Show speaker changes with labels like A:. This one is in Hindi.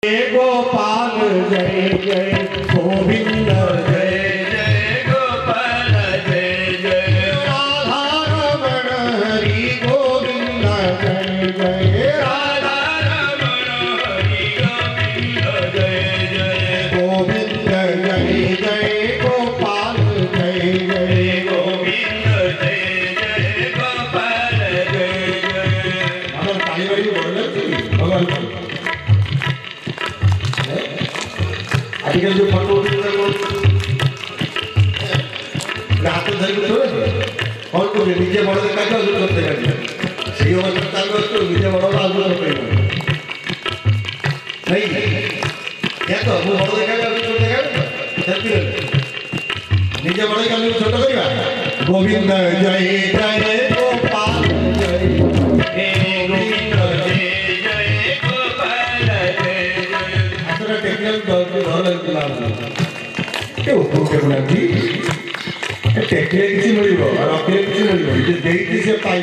A: गोपाल जय जय गोविंद जय जय गोपाल जय जय राधा रमण हरि गोविंद जय जय राधा रमण हरि गोविंद जय जय गोविंद जय जय गोपाल जय जय गोविंद जय जय गोपाल जय जय भगवान ताली वाली बोल भगवान आजकल जो फोटो हाथ धरिक कौन कर निजे बड़ देखा आजू देखा से निजे बड़ आजू नहीं तो मु बड़ देखा छोट देखा निजे बड़ का छोट करवा गोविंद जय जय गोपाल जय गोविंद जय जय गोपाल जय जय टेक्निक किसी मिल रखिले किसी मिल पाई